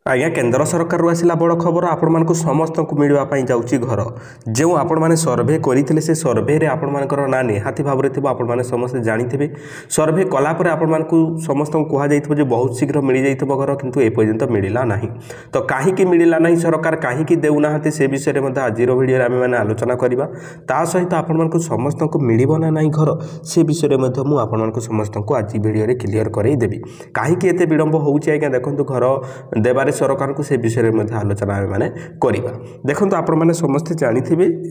आज्ञा केन्द्र सरकार आसला बड़ खबर आपण समस्त को मिलवाई जाऊँगी घर जो आपण मैंने सर्भे करते से सर्भे आपर ना निहाती भाव में आपने समस्ते जानी सर्भे कलापर आपण समस्त कहुई बहुत शीघ्र मिल जाइए घर किंतु एपर्यंत मिलला ना तो कहीं मिलला ना सरकार कहीं देना से विषय में आज भिडियो आम मैंने आलोचना करवा ता सहित आपण समस्त को मिल ना ना घर से विषय में मुझे समस्त को आज भिडियो क्लीयर करदेवी कहीं एत विलंब होज्ञा देखो घर देवार सरकार को से विषय में आलोचना मैंने करवा देखो आपण मैंने समस्ते जानी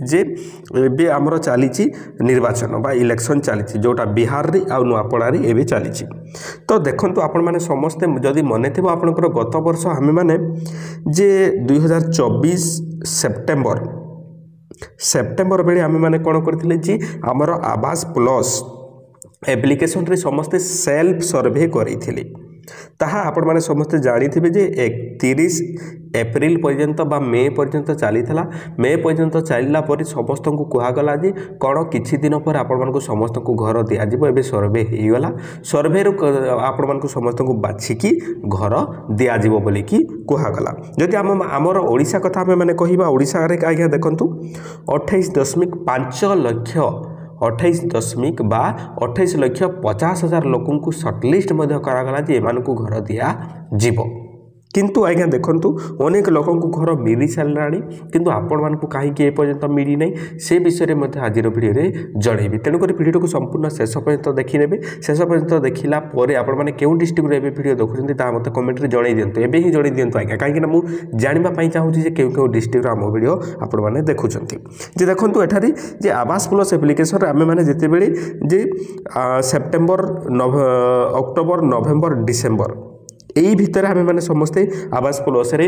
जे ए आमर चली निर्वाचन बा इलेक्शन चली जोटा बिहार रे आ नुआपड़ा एवं चली तो देखो आपण मैंने समस्ते जदि मन थी आपंकर गत वर्ष आम मैंने जे 2024 सेप्टेम्बर बेले आम मैंने कौन करते जी आमर आवास प्लस एप्लिकेशन रे समस्ते सेल्फ सर्भे करी ताहा आपण माने समस्ते जानी थे जे 31 एप्रिल पर्यंत बा मे पर्यंत चली मे पर्यंत चलला पर समस्त को कहगला जे कौन किछि दिन पर आपण को समस्त को घर दि जाव एवं सर्भे हो गला सर्भे आपण समस्त को बाछिकी घर दि जाव बोली कि कहगला जदि आमर ओडिशा कथा आम मैंने कहवा ओडिशा रे आज्ञा देखंतु 28.5 लाख 28.50 लोकों को सर्टलिस्ट करागला जे एमान को घर दिया जीव किंतु आज्ञा देखंतु अनेक लोकों को घर मिली सारा किंतु आपण मानक कहीं एपर्यंत मिली ना से विषय में आज भिडियो जनइबी तेणुक भिडियो को संपूर्ण शेष पर्यंत देखने शेष पर्यंत देखला आपण मैंने क्यों डिस्ट्रिक्ट रे भिडियो देखुं मत कमेंट जन दिंतु एवं ही जन दिंतु आज्ञा कहीं मुझे जानापी चाहूँगी क्यों क्यों डिस्ट्रिक्ट आम भिडियो आपण मैंने देखुं जे देखो एठारी जे आवास प्लस एप्लिकेशन आम मैंने जिते जे सेप्टेम्बर अक्टोबर नवेम्बर डिसेम्बर यही भितर आम मैंने समस्ते आवास प्लस रे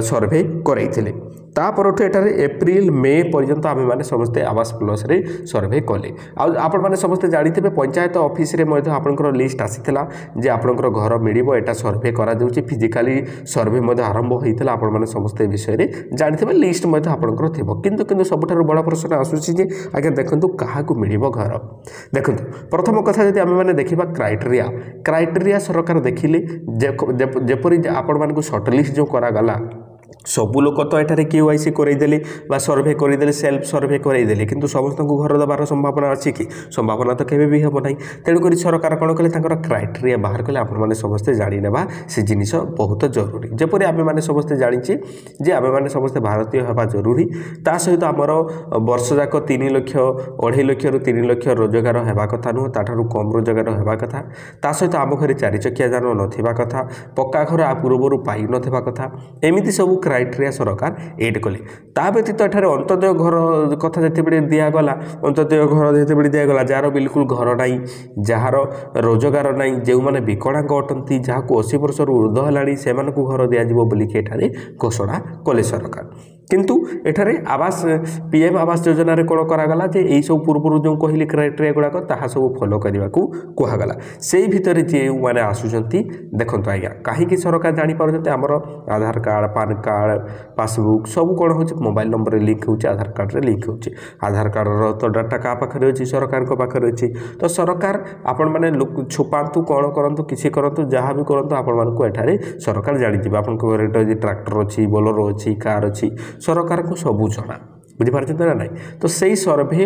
सर्भे कराइले तापरठू एठारे एप्रिल मे पर्यंत आम मैंने समस्ते आवास प्लस रे सर्भे कले आपण मैंने समस्ते जानी पंचायत ऑफिस रे आपंकर लिस्ट आसीला जे आपंकर घर मिल एटा सर्भे करा फिजिकाली सर्भे आरंभ होता आपण मैंने समस्ते विषय में जानी लिस्ट आपंकर थी किंतु सबुठ बड़ प्रश्न आसूसी आज्ञा देखो क्या मिल घर देखो प्रथम कथा जब आम मैंने देखा क्राइटेरिया सरकार देखिले जेपरी आपण मानक सर्टलिस्ट जो करागला सबू लोक तो ये KYC करदेले सर्भे करदेले सेल्फ सर्भे करदेले किंतु समस्त को घर देवार संभावना अच्छी कि संभावना तो केबे भी हम ना तेणुक सरकार कौन कले क्राइटेरिया बाहर कले आपने समस्ते जाणीने से जिनिस बहुत जरूरी जपरी आम मैंने समस्ते जाचे जे आम मैंने समस्ते भारतीय होगा जरूरी ता सहित आमर वर्ष जाक 3 लाख 2.5 लाख रु 3 लाख रोजगार होगा कथा नुह ताठू कम रोजगार होगा कथा ता सहित आम घर 4 चकिया जान ना कथा पक्का घर आ पूर्वर पाई ना कथा एमती सब क्राइटेरिया सरकार एड कले ता व्यतीत एठारे अंत्योदय घर कथा जिते दिगला अंत्योदय घर जिते दिगला जार बिल्कुल घर नाई जार रोजगार नाई जो मैंने विकलांग अटंती जहाँ 80 वर्ष ऊर्ध है से घर दिज्व बोलिकी एठारे घोषणा कले सरकार किंतु एठारे आवास PM आवास योजना रे कौन करागला जे यही सब पूर्व जो कहली क्राइटेरिया गुड़ाक ताहा सब फॉलो करने को कहगला से भितर जे मैंने आसुचंती देखंतु आज्ञा कहीं सरकार जानी पारुचंती आमर आधार कार्ड पान कार्ड पासबुक सब कौन हो मोबाइल नंबर लिंक हो आधार कार्ड रे लिंक हो आधार कार्ड तो डाटा क्या पाखे अच्छी सरकार पाखे अच्छी तो सरकार आपण मैंने छुपातु कौन करूँ किसी करूँ जहाँ भी करूँ आपण एठारे सरकार जानी आप ट्रैक्टर अच्छी बोलेरो अच्छी कार अच्छी सरकार को सबू जना बुझीपार्थ ना ना तो सही सर्भे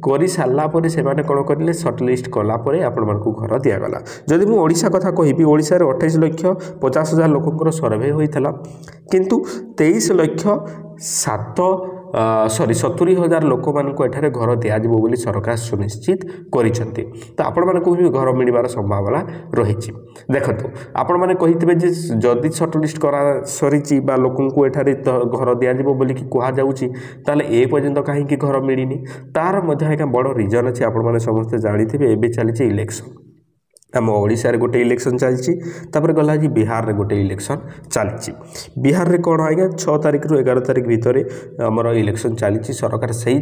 कर सारापर से कौन करें सर्टलिस्ट कलापर आपण मानक घर दिगला जदि मुझे ओडिशा कथा कहि ओडिशा रे 28,50,000 लोकंर सर्भे होता किंतु 23,70,000 लोक मानक एठारे घर दिज्व बोली सरकार सुनिश्चित करिसेंती तो आपण मानक भी घर मिलबार संभावना रही देखो आपण माने कहितबे जे जदि सर्टलिस्ट करा सरी बा लोकन को एठारे घर दिज्व बोली कि कहा जाउची ताले ए पर्यंत कहीं घर मिलनी तार मध्य एक बड़ रिजन अच्छे आपण माने समस्त जानी थे एबे चली इलेक्शन आम ओडिशा रे गोटे इलेक्शन चलती गला जी बिहार रे गोटे इलेक्शन चलती बिहार रे कौन आज्ञा 6 तारिख रु 11 तारिख भितर आमर इलेक्शन चलती सरकार से ही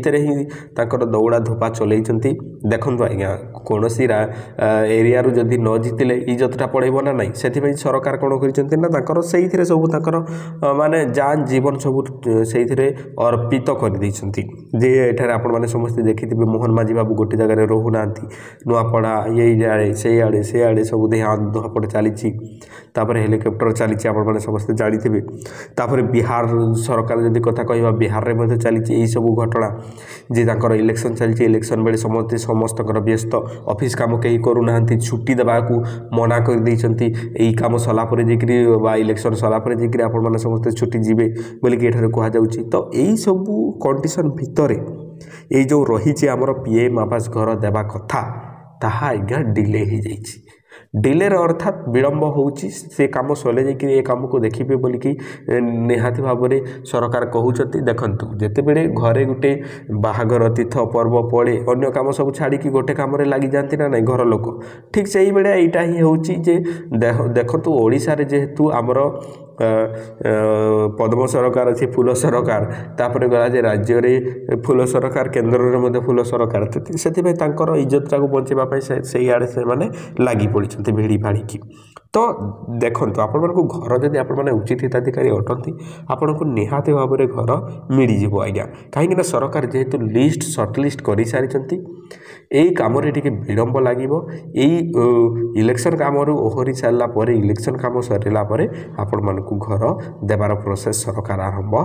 दौड़ा धोपा चलती देखो आज्ञा कौन सी एरिया जदि न जीतिले इज्जतटा पड़ेब ना नहीं से सरकार कौन कर से सब माने जान जीवन सब से अर्पित कर जे एठार आपण मैंने समस्ते देखिथे मोहन माझी बाबू गोटे जगह रोना नुआपड़ा ये से आड़े सब धुआपड़ चली हेलिकप्टर चली आपने समस्ते जानी तापर बिहार सरकार जदि कथा कह बिहार में चली सब घटना जे इलेक्शन चली इलेक्शन बेले समस्त व्यस्त ऑफिस काम कहीं करूना छुट्टी देवाक मना कर काम सलापर जा इलेक्शन सलापर जा आप समस्ते छुट्टी जीवे बोलिकी एठार कहुच्छी तो यही सब कंडीशन भितर ये जो रही आमर पीएम आवास घर देवा कथा ताहा आज्ञा डिले हो जाइए डिले अर्थात विलम्ब होउची से काम सले जाकि ए काम को देखिए बोलिकी निहाती भाव में सरकार कहते देखंतु जेते बेले घरे गोटे बाहागर तीर्थ पर्व पड़े अन्य काम सब छाड़ी गोटे काम लगी जाती ना नहीं घर लोक ठीक से ही बेले यहाँ ही होउची जे देखंतु ओडिशा रे जेहेतु आमर पद्म सरकार अच्छे फूल सरकार तापर गला जे राज्य रे फूल सरकार केन्द्र में फूल सरकार से इज्जतटा को बचाइवाई से आड़े से माने लगी पड़ी भिड़ी भाड़ी तो देखो आपण को घर जब आपण उचित हिताधिकारी अटंती आपण को निहाती भाव में घर मिलଯିव आज्ञा कहीं सरकार जेहेतु लिस्ट सर्टलिस्ट कर सारी यही कम विलम्ब लगे इलेक्शन काम ओहरी सारापर इलेक्शन काम सरला आपण मन को घर देवार प्रोसेस सरकार आरंभ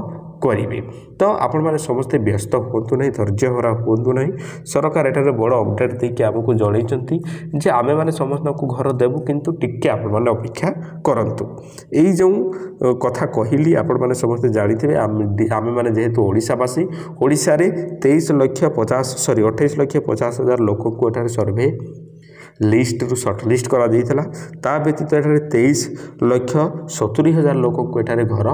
करेंगे तो आपण मैंने समस्ते व्यस्त हूँ ना धैर्य हरा हूँ ना सरकार एठार बड़ अपडेट देके आमको जनइंट जे आमे माने समस्त को घर देवु किंतु टिके आपण माने अपेक्षा करंतु एई जो कथा कहली आपण माने समस्ते जानिथिबे आमे माने जेहेतु ओडिशावासी ओडिशा रे 28,50,000 लोक को एठार सर्वे लिस्ट रु सर्टलिस्ट करा जाइथिला ता व्यतीत एठारे 23,70,000 लोक को एठारे घर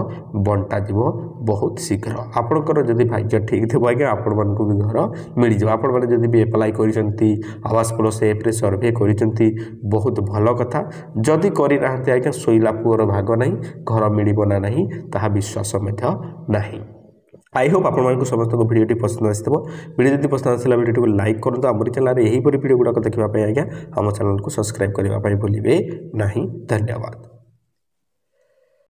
बंटा जीवो बहुत शीघ्र आपणकर जदि भाग्य ठीक थे आज्ञा आपण मन को भी घर मिल जाव आपण माने जदि भी एप्लाई करिसंती आवास प्लस ऐप रे सर्वे करिसंती बहुत भलो कथा जदि करि रहते आज्ञा सोइला पुअर भाग नहीं घर मिलिबो ना नहीं ताहा विश्वास मध्य नहीं आई होप आपको समस्त को वीडियो पसंद आसो वीडियो जब पसंद आसला वीडियो को लाइक करूँ आम चैनल यहीपरि वीडियो गुड़ाक देखापी आज्ञा आम चैनल को सब्सक्राइब करने भूलिए नहीं धन्यवाद।